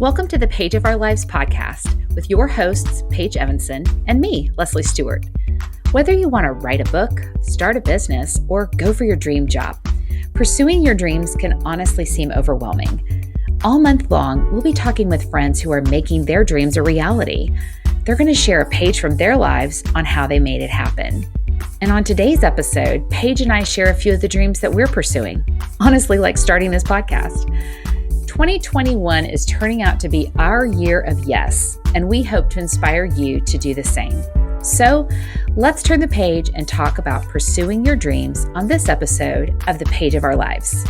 Welcome to the Page of Our Lives podcast with your hosts, Paige Evanson and me, Leslie Stewart. Whether you want to write a book, start a business, or go for your dream job, pursuing your dreams can honestly seem overwhelming. All month long, we'll be talking with friends who are making their dreams a reality. They're going to share a page from their lives on how they made it happen. And on today's episode, Paige and I share a few of the dreams that we're pursuing, honestly, like starting this podcast. 2021 is turning out to be our year of yes, and we hope to inspire you to do the same. So let's turn the page and talk about pursuing your dreams on this episode of The Page of Our Lives.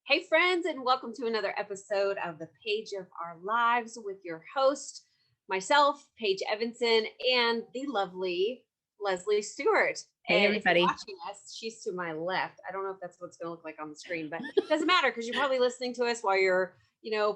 Hey friends, and welcome to another episode of The Page of Our Lives with your host, myself, Paige Evanson, and the lovely Leslie Stewart. Hey, and everybody. If you're watching us, she's to my left. I don't know if that's what's going to look like on the screen, but it doesn't matter because you're probably listening to us while you're,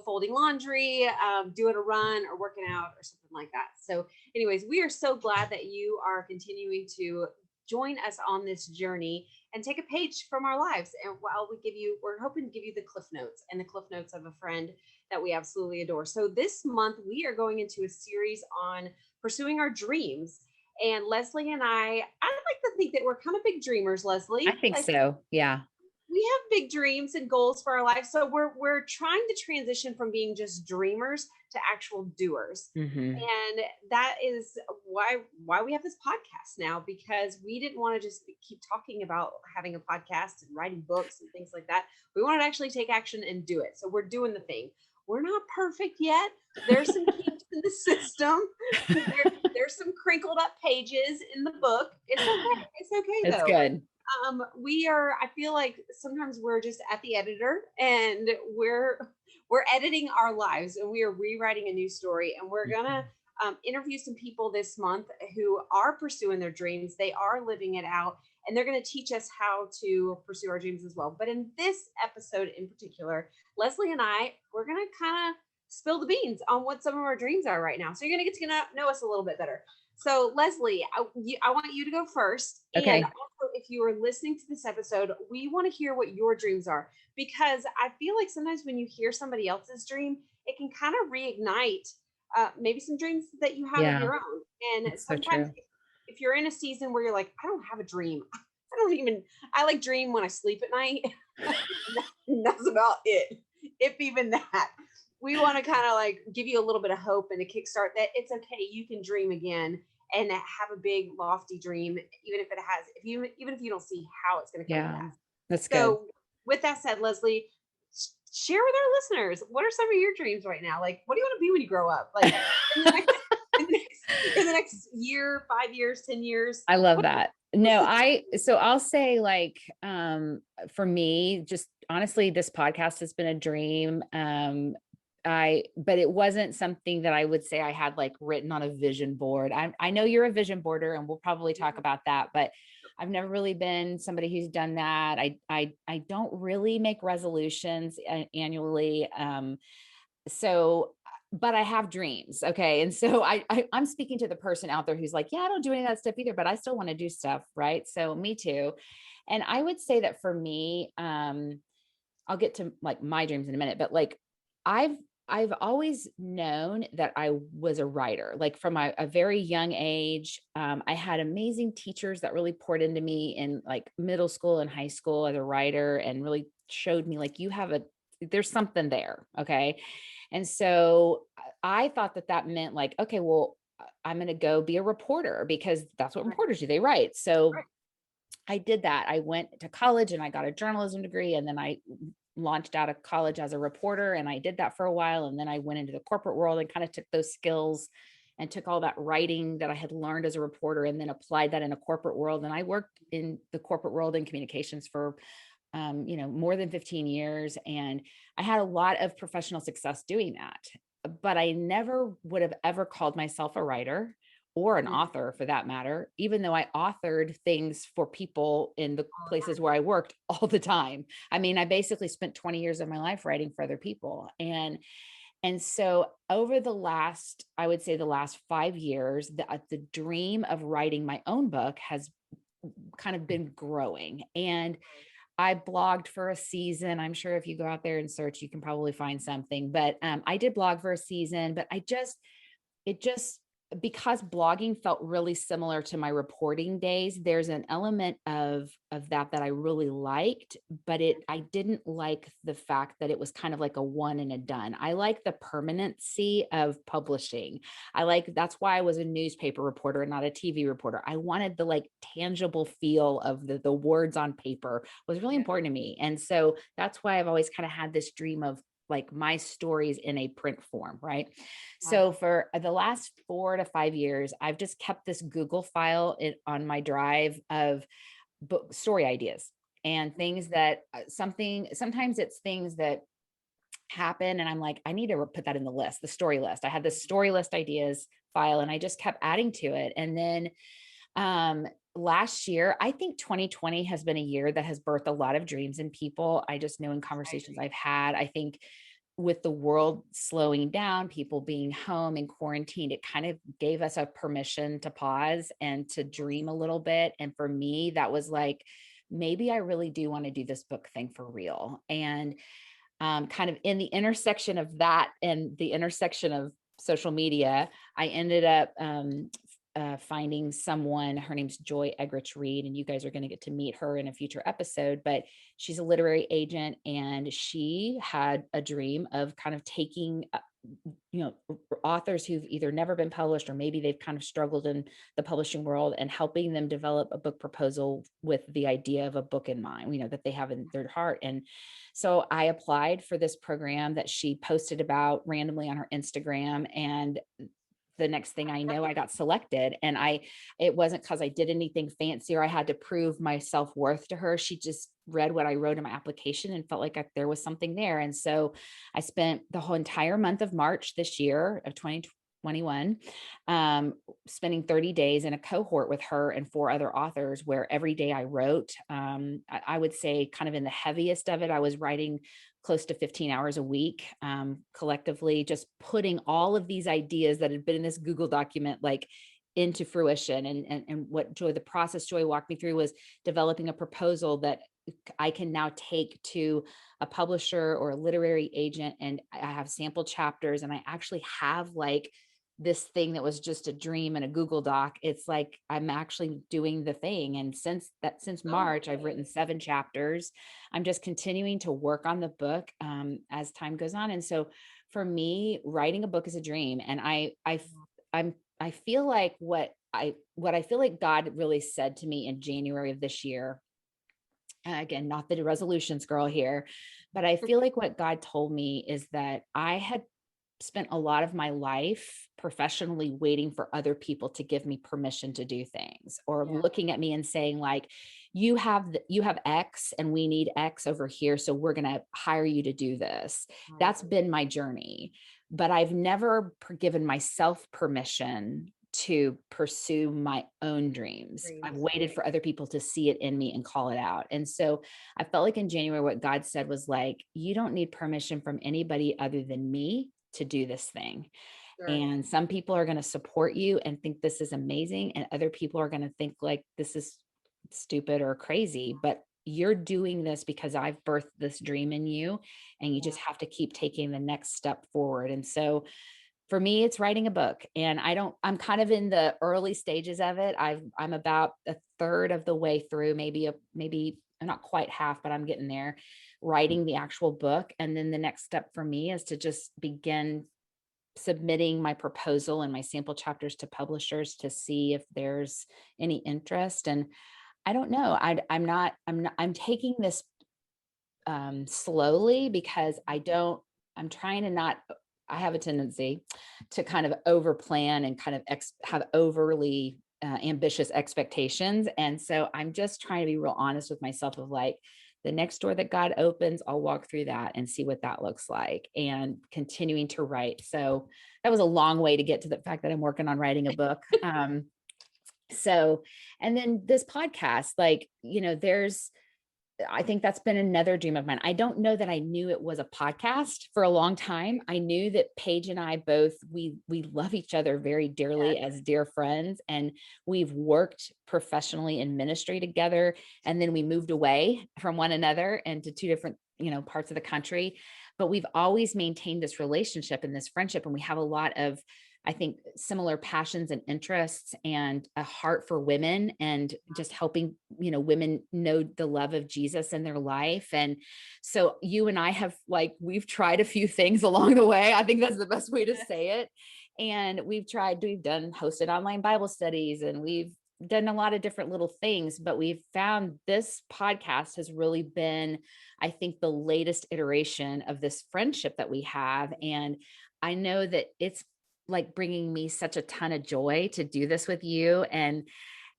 folding laundry, doing a run or working out or something like that. So anyways, we are so glad that you are continuing to join us on this journey and take a page from our lives. And while we're hoping to give you the cliff notes of a friend that we absolutely adore. So this month we are going into a series on pursuing our dreams. And Leslie and I like to think that we're kind of big dreamers, Leslie. I think so. Yeah. We have big dreams and goals for our life. So we're trying to transition from being just dreamers to actual doers. Mm-hmm. And that is why we have this podcast now, because we didn't want to just keep talking about having a podcast and writing books and things like that. We wanted to actually take action and do it. So we're doing the thing. We're not perfect yet. There's some kinks in the system. There's some crinkled up pages in the book. It's okay. It's okay though. It's good. I feel like sometimes we're just at the editor and we're editing our lives and we are rewriting a new story, and we're gonna interview some people this month who are pursuing their dreams. They are living it out, and they're going to teach us how to pursue our dreams as well. But in this episode in particular, Leslie and we're going to kind of spill the beans on what some of our dreams are right now. So you're going to get to know us a little bit better. So Leslie, I want you to go first. Okay. And also, if you are listening to this episode, we want to hear what your dreams are, because I feel like sometimes when you hear somebody else's dream, it can kind of reignite maybe some dreams that you have of your own. And That's sometimes so true. if you're in a season where you're like, I don't have a dream. I like dream when I sleep at night. That's about it. If even that. We want to kind of like give you a little bit of hope and a kickstart that it's okay. You can dream again and have a big lofty dream, even if you don't see how it's going to come to pass. That's good. So with that said, Leslie, share with our listeners, what are some of your dreams right now? Like, what do you want to be when you grow up? Like in the next year, 5 years, 10 years. I love that. No, I'll say like, for me, just honestly, this podcast has been a dream. But it wasn't something that I would say I had like written on a vision board. I know you're a vision boarder and we'll probably talk about that, but I've never really been somebody who's done that. I don't really make resolutions annually. But I have dreams. Okay. And so I'm speaking to the person out there who's like, yeah, I don't do any of that stuff either, but I still want to do stuff. Right. So me too. And I would say that for me, I'll get to like my dreams in a minute, but like I've always known that I was a writer, like from a very young age. I had amazing teachers that really poured into me in like middle school and high school as a writer, and really showed me like, there's something there. Okay. And so I thought that meant like, okay, well, I'm going to go be a reporter because that's what reporters do. They write. So I did that. I went to college and I got a journalism degree, and then I launched out of college as a reporter, and I did that for a while. And then I went into the corporate world and kind of took those skills and took all that writing that I had learned as a reporter and then applied that in a corporate world. And I worked in the corporate world in communications for more than 15 years. And I had a lot of professional success doing that, but I never would have ever called myself a writer or an author for that matter, even though I authored things for people in the places where I worked all the time. I mean, I basically spent 20 years of my life writing for other people. And so over the last 5 years, the dream of writing my own book has kind of been growing. And I blogged for a season. I'm sure if you go out there and search, you can probably find something, but I did blog for a season, but it just, because blogging felt really similar to my reporting days, there's an element of that I really liked, but I didn't like the fact that it was kind of like a one and a done. I like the permanency of publishing. That's why I was a newspaper reporter and not a TV reporter. I wanted the like tangible feel of the words on paper was really Yeah. important to me. And so that's why I've always kind of had this dream of like my stories in a print form, right? So for the last 4 to 5 years, I've just kept this Google file on my drive of book story ideas and things that sometimes it's things that happen and I'm like, I need to put that in the list, the story list. I had this story list ideas file and I just kept adding to it. And then last year, I think 2020 has been a year that has birthed a lot of dreams in people. I just know in conversations I've had, I think with the world slowing down, people being home and quarantined, it kind of gave us a permission to pause and to dream a little bit. And for me, that was like, maybe I really do want to do this book thing for real. And kind of in the intersection of that and the intersection of social media, I ended up finding someone. Her name's Joy Egrich Reed, and you guys are going to get to meet her in a future episode, but she's a literary agent and she had a dream of kind of taking authors who've either never been published or maybe they've kind of struggled in the publishing world and helping them develop a book proposal with the idea of a book in mind, that they have in their heart. And so I applied for this program that she posted about randomly on her Instagram, and the next thing I know, I got selected. And it wasn't because I did anything fancy or I had to prove my self-worth to her. She just read what I wrote in my application and felt like there was something there. And so I spent the whole entire month of March this year of 2021, spending 30 days in a cohort with her and 4 other authors where every day I wrote. I would say kind of in the heaviest of it, I was writing close to 15 hours a week, collectively, just putting all of these ideas that had been in this Google document, like into fruition. And what the process Joy walked me through was developing a proposal that I can now take to a publisher or a literary agent. And I have sample chapters and I actually have like this thing that was just a dream in a Google Doc. It's like, I'm actually doing the thing. And since March, I've written 7 chapters. I'm just continuing to work on the book as time goes on. And so for me, writing a book is a dream. And I feel like what I feel like God really said to me in January of this year, again, not the resolutions girl here, but I feel like what God told me is that I had spent a lot of my life professionally waiting for other people to give me permission to do things, or looking at me and saying like, you have X and we need X over here, so we're going to hire you to do this. That's been my journey, but I've never given myself permission to pursue my own dreams. I've waited for other people to see it in me and call it out. And so I felt like in January, what God said was like, you don't need permission from anybody other than me to do this thing. Sure. And some people are going to support you and think this is amazing. And other people are going to think like this is stupid or crazy, but you're doing this because I've birthed this dream in you, and you just have to keep taking the next step forward. And so for me, it's writing a book, and I'm kind of in the early stages of it. I'm about a third of the way through, maybe I'm not quite half, but I'm getting there, writing the actual book. And then the next step for me is to just begin submitting my proposal and my sample chapters to publishers to see if there's any interest. And I don't know, I'm taking this slowly because I'm trying to not, I have a tendency to kind of over plan and kind of have overly ambitious expectations. And so I'm just trying to be real honest with myself of like, the next door that God opens, I'll walk through that and see what that looks like, and continuing to write. So that was a long way to get to the fact that I'm working on writing a book. So, and then this podcast, like, there's I think that's been another dream of mine. I don't know that I knew it was a podcast for a long time. I knew that Paige and I both, we love each other very dearly as dear friends, and we've worked professionally in ministry together. And then we moved away from one another into two different, parts of the country. But we've always maintained this relationship and this friendship. And we have a lot of, I think, similar passions and interests, and a heart for women, and just helping, women know the love of Jesus in their life. And so you and I have, we've tried a few things along the way. I think that's the best way to say it. And we've done hosted online Bible studies, and we've done a lot of different little things, but we've found this podcast has really been, I think, the latest iteration of this friendship that we have. And I know that it's like bringing me such a ton of joy to do this with you. And,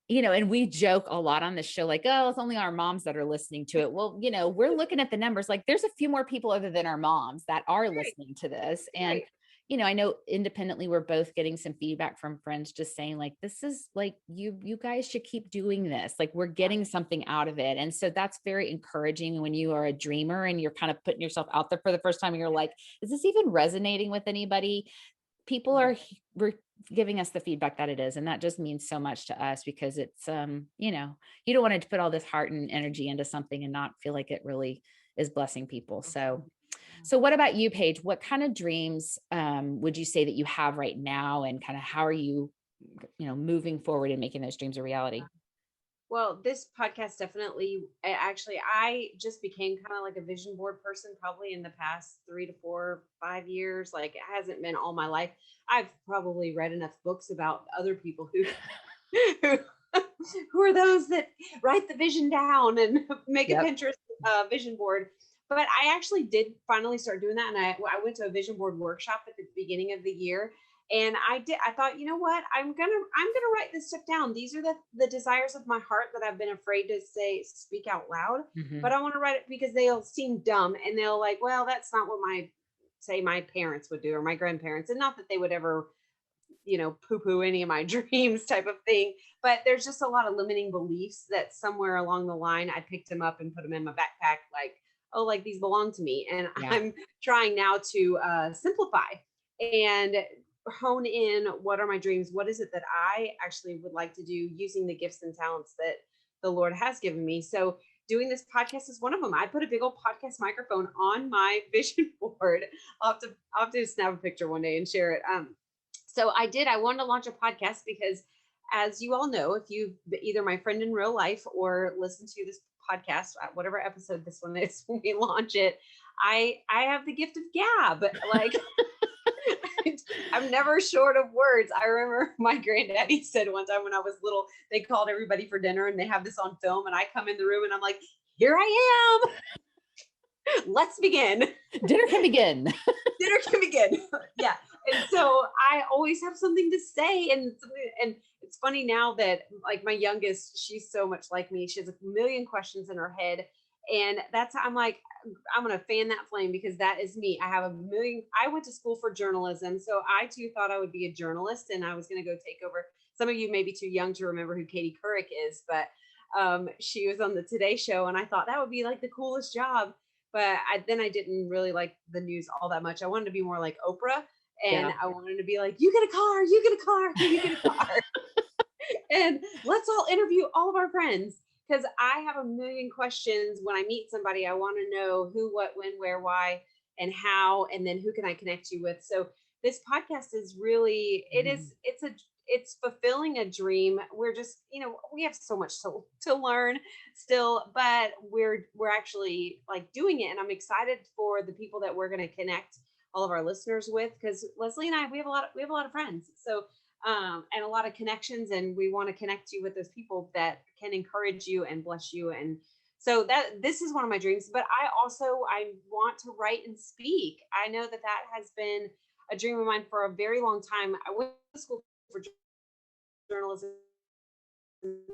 and we joke a lot on the show, like, oh, it's only our moms that are listening to it. Well, we're looking at the numbers, like there's a few more people other than our moms that are listening to this. And, I know independently, we're both getting some feedback from friends just saying, like, this is like, you guys should keep doing this. Like, we're getting something out of it. And so that's very encouraging when you are a dreamer and you're kind of putting yourself out there for the first time. And you're like, is this even resonating with anybody? People are giving us the feedback that it is. And that just means so much to us, because it's, you don't want to put all this heart and energy into something and not feel like it really is blessing people. So what about you, Paige? What kind of dreams would you say that you have right now, and kind of how are you, moving forward and making those dreams a reality? Well, this podcast definitely, actually, I just became kind of like a vision board person probably in the past 3 to 4, 5 years. Like, it hasn't been all my life. I've probably read enough books about other people who, who are those that write the vision down and make a Pinterest vision board. But I actually did finally start doing that. And I went to a vision board workshop at the beginning of the year. And I thought, you know what, I'm gonna write this stuff down. These are the desires of my heart that I've been afraid to speak out loud. But I want to write it because they'll seem dumb, and they'll like, well, that's not what my parents would do, or my grandparents. And not that they would ever, poo-poo any of my dreams type of thing. But there's just a lot of limiting beliefs that somewhere along the line, I picked them up and put them in my backpack, like, oh, like these belong to me. And I'm trying now to simplify and hone in what are my dreams, what is it that I actually would like to do using the gifts and talents that the Lord has given me. So doing this podcast is one of them. I put a big old podcast microphone on my vision board. I'll have to snap a picture one day and share it. So I wanted to launch a podcast because, as you all know, if you've either my friend in real life or listen to this podcast, whatever episode this one is when we launch it, I have the gift of gab. Like, I'm never short of words. I remember my granddaddy said one time when I was little, they called everybody for dinner and they have this on film, and I come in the room and I'm like, here I am. Let's begin. Dinner can begin. Dinner can begin. Yeah. And so I always have something to say. And it's funny now that, like, my youngest, she's so much like me. She has a million questions in her head. And I'm like, I'm going to fan that flame, because that is me. I went to school for journalism. So I too thought I would be a journalist, and I was going to go take over. Some of you may be too young to remember who Katie Couric is, but she was on the Today Show, and I thought that would be like the coolest job. But then I didn't really like the news all that much. I wanted to be more like Oprah, and I wanted to be like, you get a car, you get a car, you get a car. And let's all interview all of our friends. Because I have a million questions when I meet somebody. I want to know who, what, when, where, why, and how, and then who can I connect you with. So this podcast is really, it's fulfilling a dream. We're just, we have so much to learn still, but we're actually like doing it. And I'm excited for the people that we're going to connect all of our listeners with, because Leslie and I, we have a lot of friends. So and a lot of connections, and we want to connect you with those people that can encourage you and bless you. And so this is one of my dreams. But I want to write and speak. I know that has been a dream of mine for a very long time. I went to school for journalism,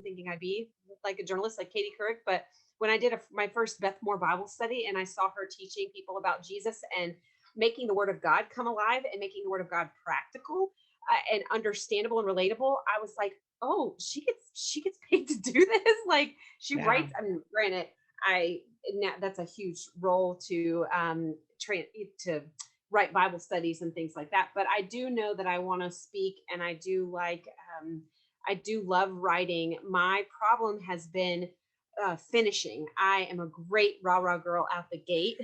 thinking I'd be like a journalist like Katie Couric. But when I did my first Beth Moore Bible study, and I saw her teaching people about Jesus and making the Word of God come alive and making the Word of God practical and understandable and relatable, I was like, oh, she gets paid to do this. Like, she writes. I mean, granted, that's a huge role to to write Bible studies and things like that. But I do know that I want to speak, and I do love writing. My problem has been finishing. I am a great rah rah girl out the gate,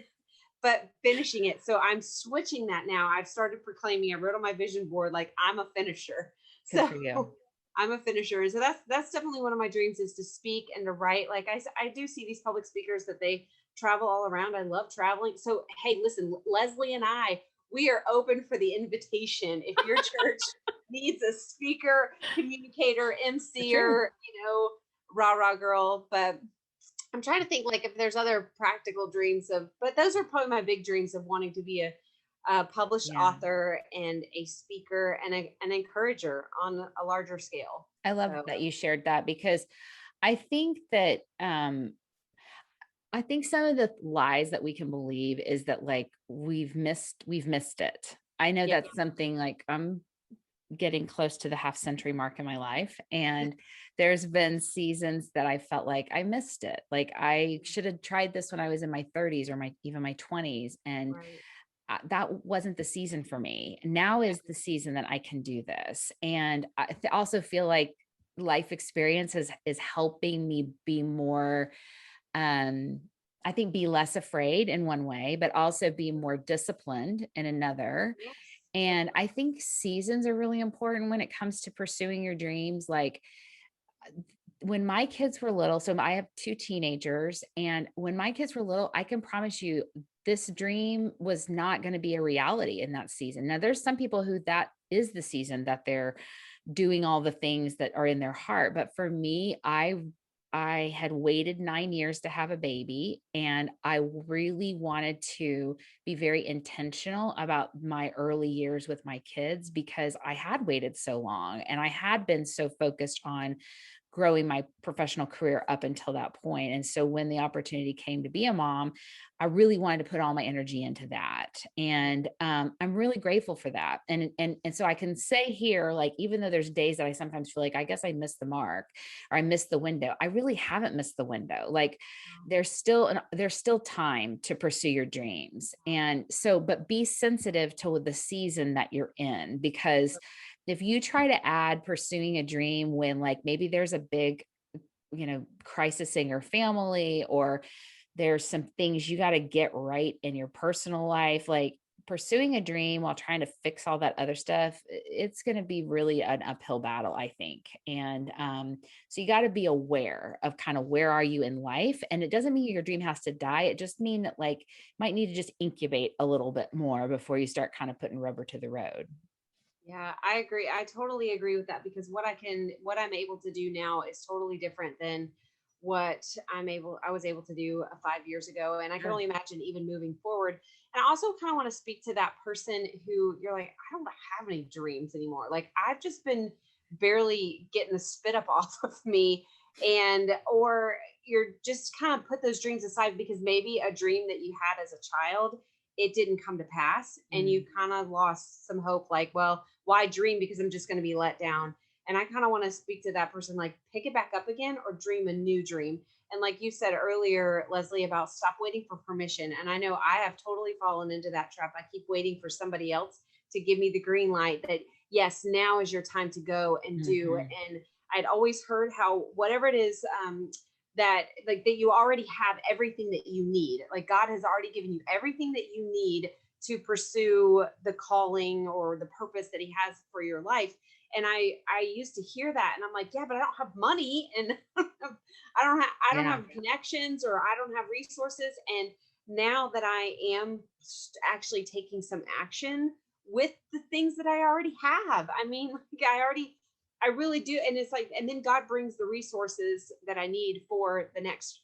but finishing it. So I'm switching that now. I've started proclaiming. I wrote on my vision board like I'm a finisher. Good So for you. I'm a finisher. And so that's definitely one of my dreams, is to speak and to write. Like I do see these public speakers that they travel all around. I love traveling. So hey, listen, Leslie and I, we are open for the invitation. If your church needs a speaker, communicator, Sure. MCer, rah rah girl. But I'm trying to think like if there's other practical dreams but those are probably my big dreams of wanting to be a published Yeah. author and a speaker and an encourager on a larger scale. I love So that you shared that because I think that I think some of the lies that we can believe is that like we've missed it. I know yeah, that's something like I'm getting close to the half century mark in my life, and there's been seasons that I felt like I missed it. Like I should have tried this when I was in my 30s or my even my 20s, and right. that wasn't the season for me. Now Yeah, is the season that I can do this. And I also feel like life experience is helping me be more um I think be less afraid in one way, but also be more disciplined in another. yes, And definitely. I think seasons are really important when it comes to pursuing your dreams. Like when my kids were little, so I have two teenagers, and when my kids were little, I can promise you this dream was not going to be a reality in that season. Now, there's some people who that is the season that they're doing all the things that are in their heart. But for me, I had waited 9 years to have a baby, and I really wanted to be very intentional about my early years with my kids because I had waited so long and I had been so focused on growing my professional career up until that point. And so when the opportunity came to be a mom, I really wanted to put all my energy into that. And I'm really grateful for that. And so I can say here, like, even though there's days that I sometimes feel like I guess I missed the mark or I missed the window, I really haven't missed the window. Like there's still time to pursue your dreams. And so, but be sensitive to the season that you're in, because if you try to add pursuing a dream when like maybe there's a big, crisis in your family, or there's some things you got to get right in your personal life, like pursuing a dream while trying to fix all that other stuff, it's going to be really an uphill battle, I think. And so you got to be aware of kind of where are you in life. And it doesn't mean your dream has to die. It just mean that like might need to just incubate a little bit more before you start kind of putting rubber to the road. Yeah, I agree. I totally agree with that, because what I'm able to do now is totally different than what I was able to do 5 years ago. And I can Sure. only imagine even moving forward. And I also kind of want to speak to that person who you're like, I don't have any dreams anymore. Like I've just been barely getting the spit up off of me. Or you're just kind of put those dreams aside because maybe a dream that you had as a child, it didn't come to pass, and Mm. you kind of lost some hope. Like, well, why dream, because I'm just going to be let down. And I kind of want to speak to that person, like pick it back up again or dream a new dream. And like you said earlier, Leslie, about stop waiting for permission. And I know I have totally fallen into that trap. I keep waiting for somebody else to give me the green light that, yes, now is your time to go and do. Mhm. And I'd always heard how whatever it is, that like that you already have everything that you need. Like God has already given you everything that you need to pursue the calling or the purpose that he has for your life. And I used to hear that, and I'm like, yeah, but I don't have money, and I don't Yeah. have connections, or I don't have resources. And now that I am actually taking some action with the things that I already have, I mean, like I really do. And it's like, and then God brings the resources that I need for the next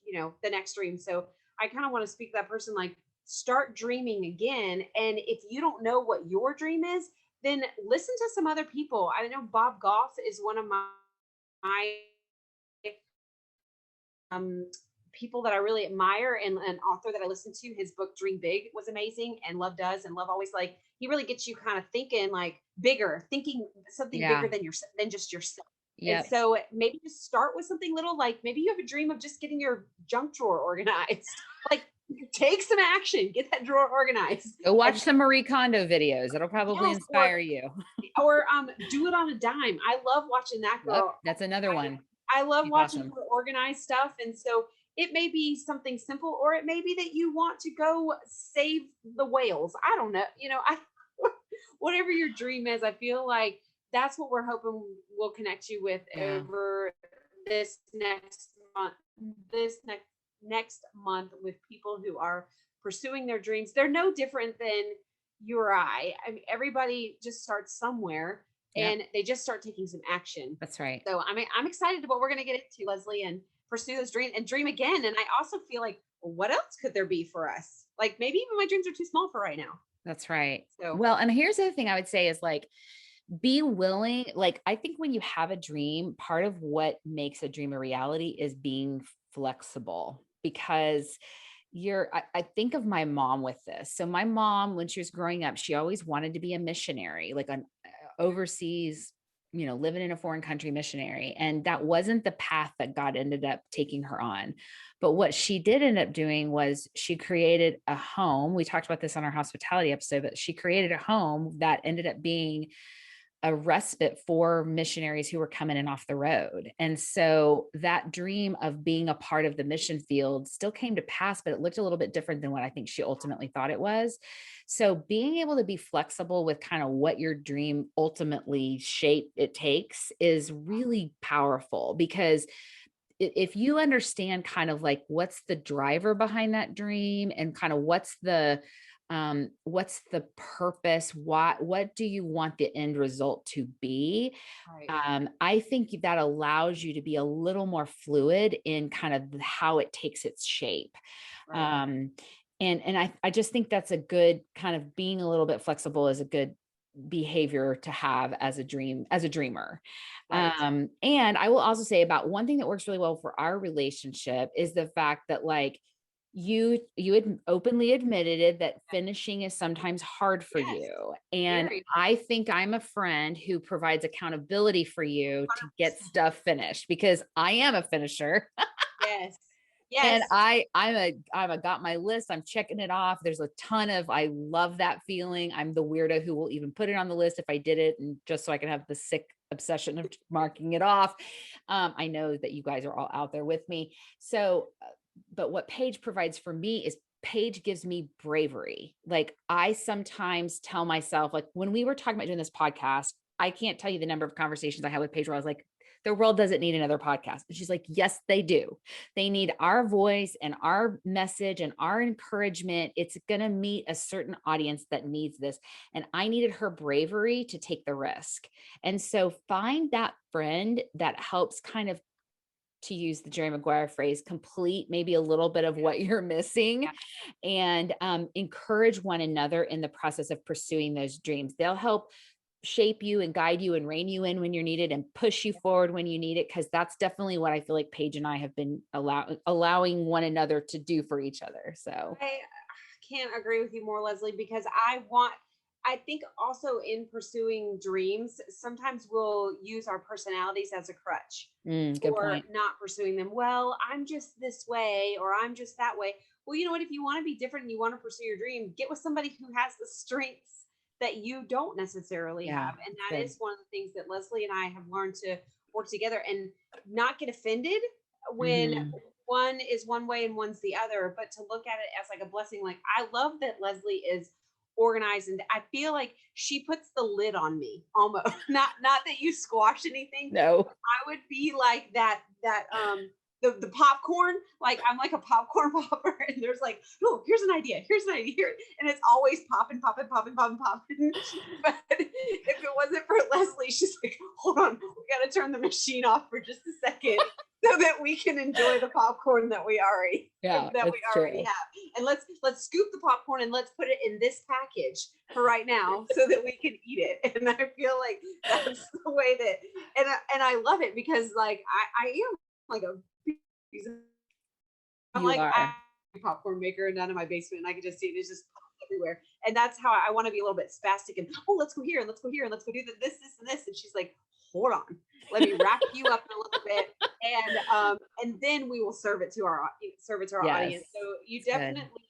dream. So I kind of want to speak to that person, like, start dreaming again. And if you don't know what your dream is, then listen to some other people. I know Bob Goff is one of my um, people that I really admire, and an author that I listened to. His book Dream Big was amazing, and Love Does, and Love Always. Like he really gets you kind of thinking like bigger, thinking something bigger Yeah. than your than just yourself. And Yep. so maybe just start with something little, like maybe you have a dream of just getting your junk drawer organized. Like take some action, get that drawer organized. Go watch And some Marie Kondo videos. It'll probably yes, inspire you. or do it on a dime. I love watching that Yep. girl. That's another one. I love She's watching awesome. her organize stuff. And so it may be something simple, or it may be that you want to go save the whales. I don't know. Whatever your dream is, I feel like that's what we're hoping will connect you with Yeah. over this next month, this next month, with people who are pursuing their dreams. They're no different than you or I mean, everybody just starts somewhere, Yep. and they just start taking some action. That's right. So I'm excited to what we're going to get into, Leslie, and pursue this dream and dream again. And I also feel like, well, what else could there be for us? Like maybe even my dreams are too small for right now. That's right. So Well, and here's the other thing I would say is like, be willing. Like, I think when you have a dream, part of what makes a dream a reality is being flexible, because I think of my mom with this. So my mom, when she was growing up, she always wanted to be a missionary, like an overseas, living in a foreign country missionary. And that wasn't the path that God ended up taking her on. But what she did end up doing was she created a home. We talked about this on our hospitality episode, but she created a home that ended up being a respite for missionaries who were coming in off the road. And so that dream of being a part of the mission field still came to pass, but it looked a little bit different than what I think she ultimately thought it was. So being able to be flexible with kind of what your dream ultimately shape it takes is really powerful, because if you understand kind of like what's the driver behind that dream, and kind of what's the purpose, what do you want the end result to be, right. I think that allows you to be a little more fluid in kind of how it takes its shape. Right. um and I just think that's a good kind of, being a little bit flexible is a good behavior to have as a dreamer. Right. And I will also say, about one thing that works really well for our relationship is the fact that, like, you had openly admitted it, that finishing is sometimes hard for Yes. you. And Very I think I'm a friend who provides accountability for you to get 100%. stuff finished, because I am a finisher. Yes. And Yes. I'm got my list. I'm checking it off. There's a ton of, I love that feeling. I'm the weirdo who will even put it on the list if I did it, and just so I can have the sick obsession of marking it off. I know that you guys are all out there with me. So, but what Paige provides for me is, Paige gives me bravery. Like, I sometimes tell myself, like when we were talking about doing this podcast, I can't tell you the number of conversations I had with Paige where I was like, the world doesn't need another podcast. And she's like, yes, they do. They need our voice and our message and our encouragement. It's going to meet a certain audience that needs this. And I needed her bravery to take the risk. And so find that friend that helps kind of, to use the Jerry Maguire phrase, complete maybe a little bit of what you're missing, Yeah. and encourage one another in the process of pursuing those dreams. They'll help shape you and guide you and rein you in when you're needed, and push you forward when you need it. Cause that's definitely what I feel like Paige and I have been allowing one another to do for each other. So I can't agree with you more, Leslie, because I think also in pursuing dreams, sometimes we'll use our personalities as a crutch good for point. not pursuing them. Well, I'm just this way, or I'm just that way. Well, you know what? If you want to be different and you want to pursue your dream, get with somebody who has the strengths that you don't necessarily Yeah, have. And that's that good. is one of the things that Leslie and I have learned to work together and not get offended when Mhm. one is one way and one's the other, but to look at it as like a blessing. Like, I love that Leslie is organized, and I feel like she puts the lid on me almost. Not that you squash anything, No. I would be like the popcorn, like I'm like a popcorn popper, and there's like, oh, here's an idea, here, and it's always popping, popping, popping, popping, popping. But if it wasn't for Leslie, she's like, hold on, we got to turn the machine off for just a second so that we can enjoy the popcorn that we already Yeah, it's true. have. And let's scoop the popcorn and let's put it in this package for right now so that we can eat it. And I feel like that's the way that, and I love it, because like I am like a I'm You like, I are. have a popcorn maker and down in my basement, and I can just see it. It's just everywhere. And that's how I want to be a little bit spastic and, oh, let's go here and let's go here and let's go do this, and this. And she's like, hold on, let me wrap you up a little bit. And then we will serve it to our Yes, audience. So you it's good. definitely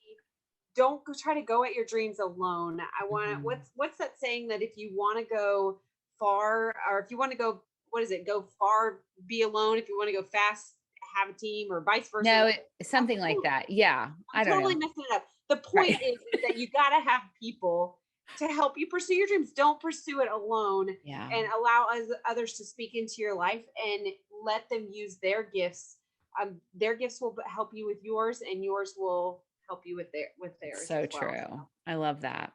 don't go try to go at your dreams alone. I want Mhm. what's that saying that if you want to go far, or if you want to go, what is it? Go far, be alone. If you want to go fast, have a team, or vice versa. No, something like that. Yeah. I don't Totally know. messing it up. The Right. point is that you got to have people to help you pursue your dreams. Don't pursue it alone, Yeah. and allow others to speak into your life and let them use their gifts. Their gifts will help you with yours, and yours will help you with theirs. So as well. true. I love that.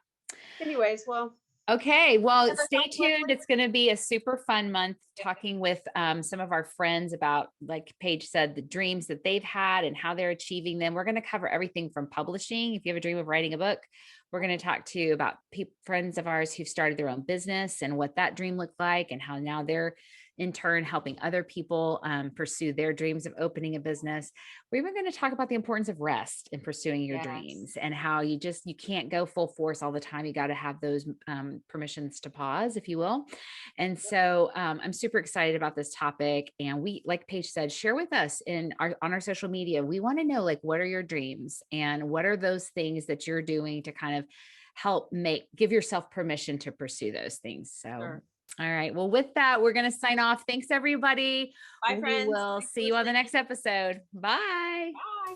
Anyways, well, Okay, well, Never stay sounds like tuned. It's going to be a super fun month talking with some of our friends about, like Paige said, the dreams that they've had and how they're achieving them. We're going to cover everything from publishing. If you have a dream of writing a book, we're going to talk to you about friends of ours who've started their own business and what that dream looked like, and how now they're in turn helping other people pursue their dreams of opening a business. We're even going to talk about the importance of rest in pursuing your Yes. dreams, and how you can't go full force all the time. You got to have those permissions to pause, if you will. And so I'm super excited about this topic. And we, like Paige said, share with us on our social media. We want to know, like, what are your dreams and what are those things that you're doing to kind of help give yourself permission to pursue those things. So Sure. all right. Well, with that, we're going to sign off. Thanks, everybody. Bye, friends. We will Thanks for see you on the listening. next episode. Bye. Bye.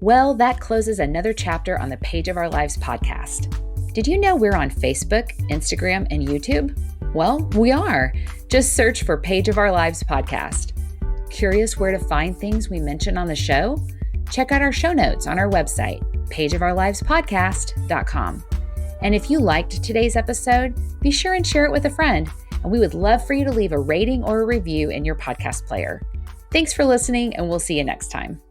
Well, that closes another chapter on the Page of Our Lives podcast. Did you know we're on Facebook, Instagram, and YouTube? Well, we are. Just search for Page of Our Lives podcast. Curious where to find things we mention on the show? Check out our show notes on our website, pageofourlivespodcast.com. And if you liked today's episode, be sure and share it with a friend. And we would love for you to leave a rating or a review in your podcast player. Thanks for listening, and we'll see you next time.